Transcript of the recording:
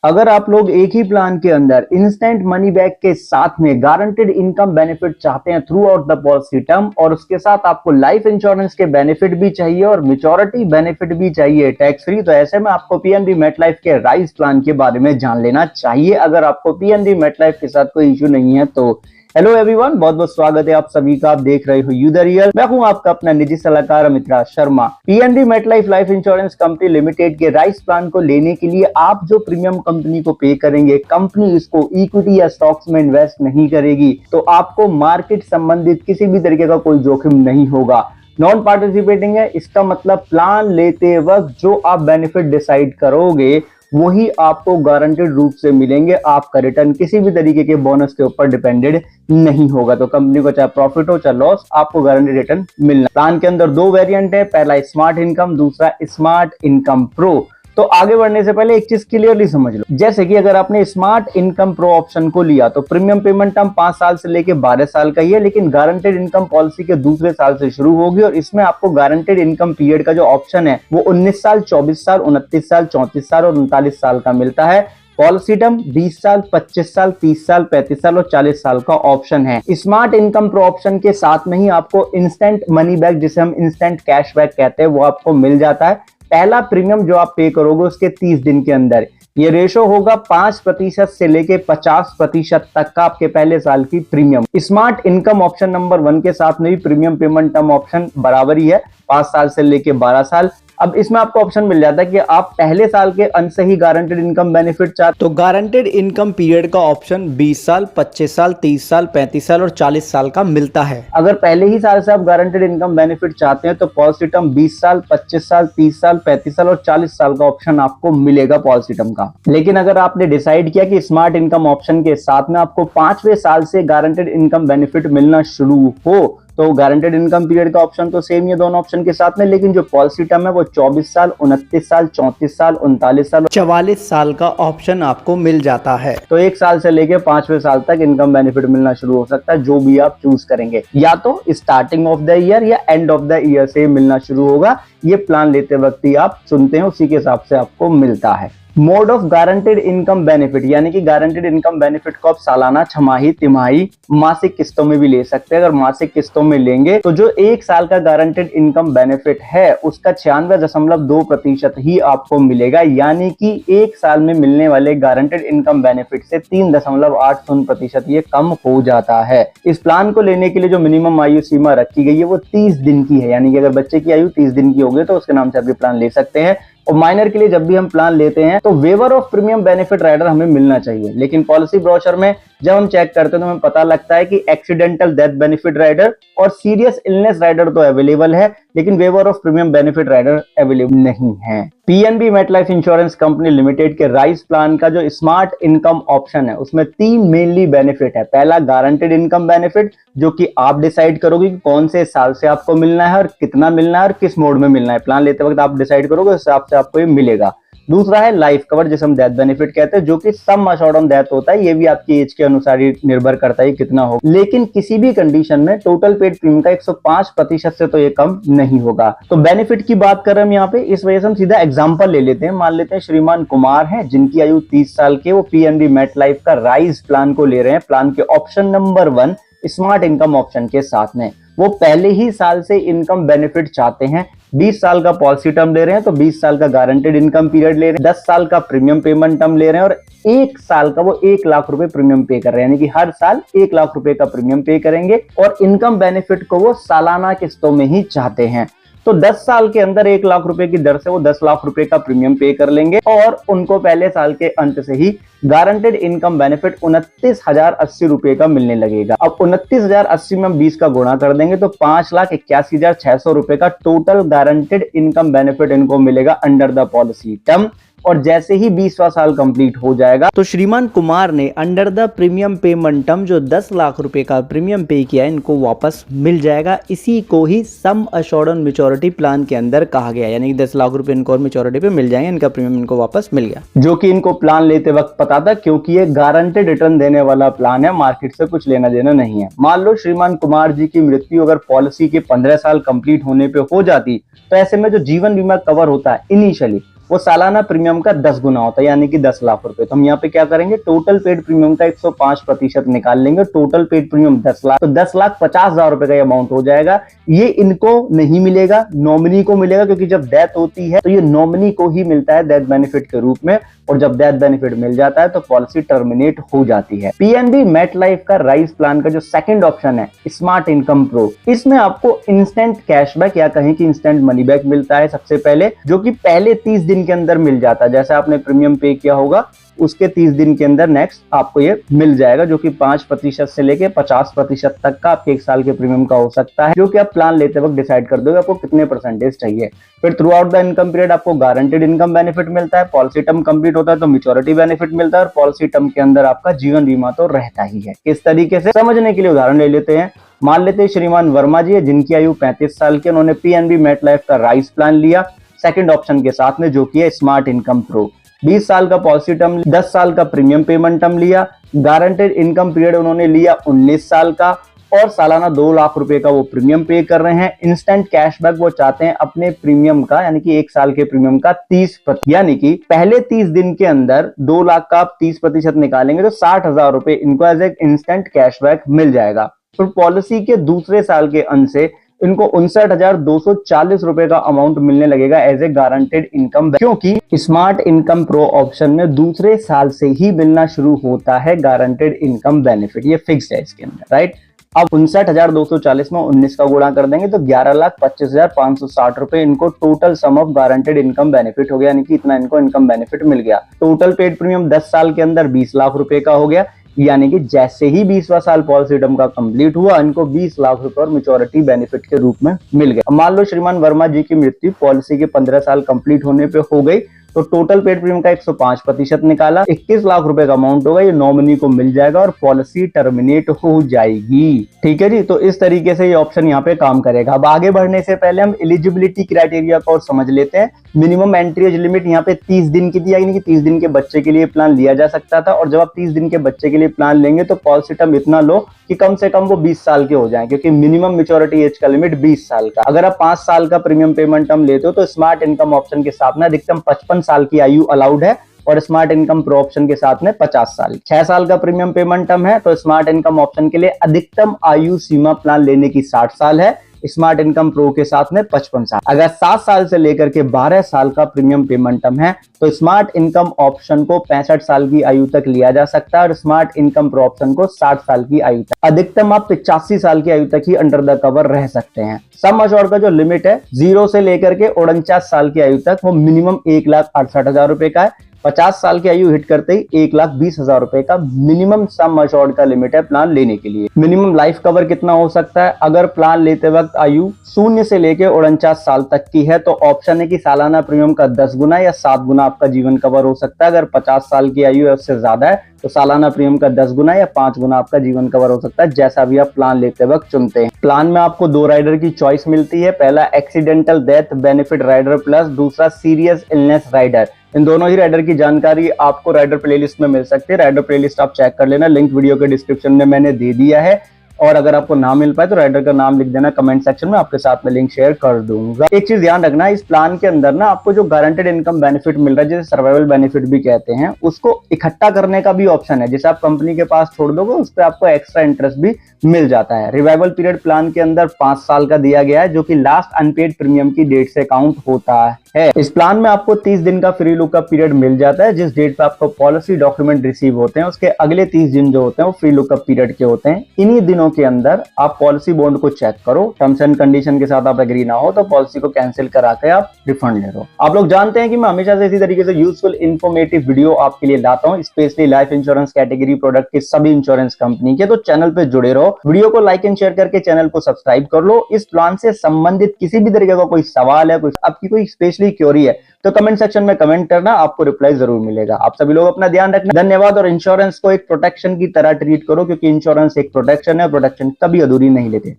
अगर आप लोग एक ही प्लान के अंदर इंस्टेंट मनी बैक के साथ में गारंटेड इनकम बेनिफिट चाहते हैं through out the policy term, और उसके साथ आपको लाइफ इंश्योरेंस के बेनिफिट भी चाहिए और मैच्योरिटी बेनिफिट भी चाहिए टैक्स फ्री, तो ऐसे में आपको पीएनबी मेटलाइफ के राइज प्लान के बारे में जान लेना चाहिए। अगर आपको पीएनबी मेटलाइफ के साथ कोई इश्यू नहीं है तो हेलो एवरीवन, बहुत बहुत स्वागत है आप सभी का। आप देख रहे हो यू द रियल। मैं हूं आपका अपना निजी सलाहकार Amit Raj Sharma. PNB MetLife life insurance company limited के राइस प्लान को लेने के लिए आप जो प्रीमियम कंपनी को पे करेंगे, कंपनी इसको इक्विटी या स्टॉक्स में इन्वेस्ट नहीं करेगी, तो आपको मार्केट संबंधित किसी भी तरीके का कोई जोखिम नहीं होगा। नॉन पार्टिसिपेटिंग है, इसका मतलब प्लान लेते वक्त जो आप बेनिफिट डिसाइड करोगे वही आपको गारंटेड रूप से मिलेंगे। आपका रिटर्न किसी भी तरीके के बोनस के ऊपर डिपेंडेड नहीं होगा। तो कंपनी को चाहे प्रॉफिट हो चाहे लॉस, आपको गारंटेड रिटर्न मिलना। प्लान के अंदर दो वेरिएंट है, पहला स्मार्ट इनकम, दूसरा स्मार्ट इनकम प्रो। तो आगे बढ़ने से पहले एक चीज क्लियरली समझ लो, जैसे कि अगर आपने स्मार्ट इनकम प्रो ऑप्शन को लिया तो प्रीमियम पेमेंट टर्म 5 साल से लेके 12 साल का ही है, लेकिन गारंटेड इनकम पॉलिसी के दूसरे साल से शुरू होगी और इसमें आपको गारंटेड इनकम पीरियड का जो ऑप्शन है वो 19 साल, 24 साल, 29 साल, 34 साल और 39 साल का मिलता है। पॉलिसी टर्म 20 साल, 25 साल, 30 साल, 35 साल और 40 साल का ऑप्शन है। स्मार्ट इनकम प्रो ऑप्शन के साथ में ही आपको इंस्टेंट मनी बैक, जिसे हम इंस्टेंट कैश बैक कहते हैं, वो आपको मिल जाता है। पहला प्रीमियम जो आप पे करोगे उसके 30 दिन के अंदर ये रेशो होगा 5% से लेके 50% तक का आपके पहले साल की premium. Smart income option number 1 के साथ में भी प्रीमियम पेमेंट टर्म ऑप्शन बराबर ही है, 5 साल से लेके 12 साल। अब इसमें आपको ऑप्शन मिल जाता है कि आप पहले साल के अंत से ही गारंटेड इनकम बेनिफिट चाहते, तो गारंटेड इनकम पीरियड का ऑप्शन 20 साल, 25 साल, 30 साल, 35 साल और 40 साल का मिलता है। अगर पहले ही साल से आप गारंटेड इनकम बेनिफिट चाहते हैं तो पॉलिसी टर्म 20 साल, 25 साल, 30 साल, 35 साल और 40 साल का ऑप्शन आपको मिलेगा पॉलिसी टर्म का। लेकिन अगर आपने डिसाइड किया कि स्मार्ट इनकम ऑप्शन के साथ में आपको 5वें साल से गारंटेड इनकम बेनिफिट मिलना शुरू हो, तो गारंटेड इनकम पीरियड का ऑप्शन तो सेम ही है दोनों ऑप्शन के साथ में, लेकिन जो पॉलिसी टर्म है वो 24 साल, 29 साल, 34 साल, 39 साल, 44 साल का ऑप्शन आपको मिल जाता है। तो 1 साल से लेके 5वें साल तक इनकम बेनिफिट मिलना शुरू हो सकता है, जो भी आप चूज करेंगे, या तो स्टार्टिंग ऑफ द ईयर या एंड ऑफ द ईयर से मिलना शुरू होगा। ये प्लान लेते वक्त ही आप सुनते हैं, उसी के हिसाब से आपको मिलता है। Mode of guaranteed income benefit, यानी कि गारंटेड इनकम बेनिफिट को आप सालाना, छमाही, तिमाही, मासिक किस्तों में भी ले सकते हैं। अगर मासिक किस्तों में लेंगे तो जो 1 साल का गारंटेड इनकम बेनिफिट है उसका 96.2% ही आपको मिलेगा, यानी कि 1 साल में मिलने वाले गारंटेड इनकम बेनिफिट से 3.80% ये कम हो जाता है। इस प्लान को लेने के लिए जो मिनिमम आयु सीमा रखी गई है वो 30 दिन की है, यानी कि अगर बच्चे की आयु 30 दिन की होगी तो उसके नाम से आप ये प्लान ले सकते हैं। और माइनर के लिए जब भी हम प्लान लेते हैं तो waiver of premium benefit rider हमें मिलना चाहिए, लेकिन पॉलिसी ब्रोशर में जब हम चेक करते हैं तो हमें पता लगता है कि एक्सीडेंटल डेथ बेनिफिट राइडर और सीरियस इलनेस राइडर तो अवेलेबल है, लेकिन waiver of premium benefit rider available नहीं है। PNB MetLife insurance company limited के राइस प्लान का जो स्मार्ट इनकम ऑप्शन है उसमें 3 मेनली बेनिफिट है। पहला गारंटेड इनकम बेनिफिट, जो कि आप डिसाइड करोगे कि कौन से साल से आपको मिलना है और कितना मिलना है और किस मोड में मिलना है। प्लान लेते वक्त आप डिसाइड करोगे, उस हिसाब से आपको ये मिलेगा। दूसरा है लाइफ कवर, जिसे हम डेथ बेनिफिट कहते हैं, जो कि सम अश्योर्ड ऑन डेथ होता है। ये भी आपकी एज के अनुसार ही निर्भर करता है कितना हो, लेकिन किसी भी कंडीशन में टोटल पेड प्रीमियम का 105% से तो ये कम नहीं होगा। तो बेनिफिट की बात कर रहे हैं हम यहाँ पे, इस वजह से हम सीधा एग्जांपल ले लेते हैं। मान लेते हैं श्रीमान कुमार हैं, जिनकी आयु 30 साल के, वो पीएनबी मेट लाइफ का राइज प्लान को ले रहे हैं। प्लान के option number 1 smart income option के साथ में वो पहले ही साल से इनकम बेनिफिट चाहते हैं। 20 साल का पॉलिसी टर्म ले रहे हैं तो 20 साल का गारंटेड इनकम पीरियड ले रहे हैं, 10 साल का प्रीमियम पेमेंट टर्म ले रहे हैं और 1 साल का वो 1 लाख रुपए प्रीमियम पे कर रहे हैं, यानी कि हर साल 1 लाख रुपए का प्रीमियम पे करेंगे और इनकम बेनिफिट को वो सालाना किस्तों में ही चाहते हैं। तो 10 साल के अंदर 1 लाख रुपए की दर से वो 10 लाख रुपए का प्रीमियम पे कर लेंगे और उनको पहले साल के अंत से ही गारंटेड इनकम बेनिफिट 29,080 रुपए का मिलने लगेगा। अब 29,080 में हम 20 का गुणा कर देंगे तो 5,81,600 रुपए का टोटल गारंटेड इनकम बेनिफिट इनको मिलेगा अंडर द पॉलिसी टर्म। और जैसे ही 20वां साल कंप्लीट हो जाएगा तो श्रीमान कुमार ने under the premium payment term जो 10 लाख रुपए का प्रीमियम पे किया है, इनको वापस मिल जाएगा। इसी को ही sum assured on maturity plan के अंदर कहा गया, यानी कि 10 लाख रुपए इनको और मैच्योरिटी पे मिल जाएंगे, इनका प्रीमियम इनको वापस मिल गया, जो कि इनको प्लान लेते वक्त पता था, क्योंकि ये गारंटेड रिटर्न देने वाला प्लान है, मार्केट से कुछ लेना देना नहीं है। मान लो श्रीमान कुमार जी की मृत्यु अगर पॉलिसी के 15 साल कंप्लीट होने पे हो जाती, तो ऐसे में जो जीवन बीमा कवर होता है इनिशियली वो सालाना प्रीमियम का 10 गुना होता है, यानी कि 10 लाख रुपए। तो हम यहाँ पे क्या करेंगे, टोटल पेड प्रीमियम का 105% निकाल लेंगे, टोटल पेड प्रीमियम 10 लाख, तो 10,50,000 रुपए का अमाउंट हो जाएगा। ये इनको नहीं मिलेगा, नॉमिनी को मिलेगा, क्योंकि जब डेथ होती है तो ये नॉमिनी को ही मिलता है डेथ बेनिफिट के रूप में, और जब डेथ बेनिफिट मिल जाता है तो पॉलिसी टर्मिनेट हो जाती है। पीएनबी मेट लाइफ का राइज प्लान का जो सेकंड ऑप्शन है, स्मार्ट इनकम प्रो, इसमें आपको इंस्टेंट कैशबैक या कहें कि इंस्टेंट मनी बैक मिलता है सबसे पहले, जो कि पहले 30 दिन के अंदर मिल जाता है। जैसे आपने प्रीमियम पे किया होगा उसके 30 दिन के अंदर नेक्स्ट आपको ये मिल जाएगा, जो कि 5% से लेके 50% तक का आपके 1 साल के प्रीमियम का हो सकता है, जो कि आप प्लान लेते वक्त डिसाइड कर दोगे आपको कितने परसेंटेज चाहिए। फिर through out the income period आपको गारंटेड इनकम बेनिफिट मिलता है, पॉलिसी टर्म कंप्लीट होता है तो मैच्योरिटी बेनिफिट मिलता है, और पॉलिसी टर्म के अंदर आपका जीवन बीमा तो रहता ही है। किस तरीके से समझने के लिए उदाहरण ले लेते हैं। मान लेते हैं श्रीमान वर्मा जी है, जिनकी आयु 35 साल की, उन्होंने पीएनबी मेट लाइफ का राइज प्लान लिया सेकंड ऑप्शन के साथ में, जो कि है स्मार्ट इनकम प्रो। 20 साल का पॉलिसी टर्म, 10 साल का प्रीमियम पेमेंट टर्म लिया, गारंटेड इनकम पीरियड उन्होंने लिया 19 साल का, और सालाना 2 लाख रुपए का वो प्रीमियम पे कर रहे हैं। इंस्टेंट कैशबैक वो चाहते हैं अपने प्रीमियम का, यानी कि 1 साल के प्रीमियम का 30%, यानी कि पहले 30 दिन के अंदर 2 लाख का आप 30% निकालेंगे तो 60,000 रुपए इनको एज ए इंस्टेंट कैशबैक मिल जाएगा। फिर पॉलिसी के दूसरे साल के अंत से इनको 59,240 रुपए का अमाउंट मिलने लगेगा एज ए गारंटेड इनकम, क्योंकि स्मार्ट इनकम प्रो ऑप्शन में दूसरे साल से ही मिलना शुरू होता है गारंटेड इनकम बेनिफिट, ये फिक्स है इसके अंदर, राइट। अब 59,240 में 19 का गुणा कर देंगे तो 11,25,560 रुपए इनको total sum of guaranteed income benefit हो गया, यानी कि इतना इनको इनकम बेनिफिट मिल गया। टोटल पेड प्रीमियम 10 साल के अंदर 20 लाख रुपए का हो गया, यानी कि जैसे ही 20वां साल पॉलिसी टर्म का कंप्लीट हुआ, इनको 20 लाख रुपए और मैच्योरिटी बेनिफिट के रूप में मिल गया। मान लो श्रीमान वर्मा जी की मृत्यु पॉलिसी के 15 साल कंप्लीट होने पे हो गई, तो टोटल पेड प्रीमियम का 105% निकाला, 21 लाख रुपए का अमाउंट होगा, ये नॉमिनी को मिल जाएगा और पॉलिसी टर्मिनेट हो जाएगी। ठीक है जी, तो इस तरीके से ये ऑप्शन यहाँ पे काम करेगा। अब आगे बढ़ने से पहले हम एलिजिबिलिटी क्राइटेरिया को और समझ लेते हैं। मिनिमम एंट्री एज लिमिट यहाँ पे 30 दिन की थी, यानी कि 30 दिन के बच्चे के लिए प्लान लिया जा सकता था, और जब आप 30 दिन के बच्चे के लिए प्लान लेंगे तो पॉलिसी टर्म इतना लो कि कम से कम वो 20 साल के हो जाएं, क्योंकि मिनिमम मैच्योरिटी एज का लिमिट 20 साल का। अगर आप 5 साल का प्रीमियम पेमेंट टर्म लेते हो तो स्मार्ट इनकम ऑप्शन के साथ में अधिकतम 55 साल की आयु अलाउड है, और स्मार्ट इनकम प्रो ऑप्शन के साथ में 50 साल। 6 साल का प्रीमियम पेमेंट टर्म है तो स्मार्ट इनकम ऑप्शन के लिए अधिकतम आयु सीमा प्लान लेने की 60 साल है, स्मार्ट इनकम प्रो के साथ में 55 साल। अगर 7 साल से लेकर के 12 साल का प्रीमियम पेमेंट टर्म है तो स्मार्ट इनकम ऑप्शन को 65 साल की आयु तक लिया जा सकता है, और स्मार्ट इनकम प्रो ऑप्शन को 60 साल की आयु तक। अधिकतम आप 85 साल की आयु तक ही अंडर द कवर रह सकते हैं। सम अश्योर्ड का जो लिमिट है 0 से लेकर के 49 साल की आयु तक, वो मिनिमम 1,68,000 रुपए का है। 50 साल की आयु हिट करते ही 1,20,000 रुपए का मिनिमम सम अश्योर्ड का लिमिट है प्लान लेने के लिए। मिनिमम लाइफ कवर कितना हो सकता है, अगर प्लान लेते वक्त आयु 0 से लेकर 49 साल तक की है तो ऑप्शन है कि सालाना प्रीमियम का 10 गुना या 7 गुना आपका जीवन कवर हो सकता है। अगर 50 साल की आयु है उससे ज्यादा है तो सालाना प्रीमियम का 10 गुना या 5 गुना आपका जीवन कवर हो सकता है, जैसा भी आप प्लान लेते वक्त चुनते हैं। प्लान में आपको 2 राइडर की चॉइस मिलती है, पहला accidental death benefit rider plus दूसरा सीरियस इलनेस राइडर। इन दोनों ही राइडर की जानकारी आपको राइडर प्लेलिस्ट में मिल सकती है। राइडर प्लेलिस्ट आप चेक कर लेना, लिंक वीडियो के डिस्क्रिप्शन में मैंने दे दिया है, और अगर आपको ना मिल पाए तो राइडर का नाम लिख देना कमेंट सेक्शन में, आपके साथ में लिंक शेयर कर दूंगा। एक चीज ध्यान रखना, इस प्लान के अंदर ना आपको जो गारंटेड इनकम बेनिफिट मिल रहा है, जिसे सर्वाइवल बेनिफिट भी कहते हैं, उसको इकट्ठा करने का भी ऑप्शन है। जैसे आप कंपनी के पास छोड़ दोगे उस पर आपको एक्स्ट्रा इंटरेस्ट भी मिल जाता है। रिवाइवल पीरियड प्लान के अंदर 5 साल का दिया गया है, जो कि लास्ट अनपेड प्रीमियम की डेट से काउंट होता है। इस प्लान में आपको 30 दिन का फ्री लुकअप पीरियड मिल जाता है। जिस डेट पे आपको पॉलिसी डॉक्यूमेंट रिसीव होते हैं उसके अगले 30 दिन जो होते हैं वो फ्री लुकअप पीरियड के होते हैं। इन्हीं दिनों के अंदर आप पॉलिसी बॉन्ड को चेक करो, टर्म्स एंड कंडीशन के साथ आप एग्री ना हो तो पॉलिसी को कैंसिल करा के आप रिफंड ले लो। आप लोग जानते हैं कि मैं हमेशा से इसी तरीके से यूजफुल इन्फॉर्मेटिव वीडियो आपके लिए लाता हूं, specially life insurance category product के सभी इंश्योरेंस कंपनी के। तो चैनल पे जुड़े रहो, वीडियो को लाइक एंड शेयर करके चैनल को सब्सक्राइब कर लो। इस प्लान से संबंधित किसी भी तरीके का कोई सवाल है, आपकी कोई स्पेशली क्वेरी है तो कमेंट सेक्शन में कमेंट करना, आपको रिप्लाई जरूर मिलेगा। आप सभी लोग अपना ध्यान रखना, धन्यवाद। और इंश्योरेंस को एक प्रोटेक्शन की तरह ट्रीट करो, क्योंकि इंश्योरेंस एक प्रोटेक्शन है, प्रोटेक्शन कभी अधूरी नहीं लेते।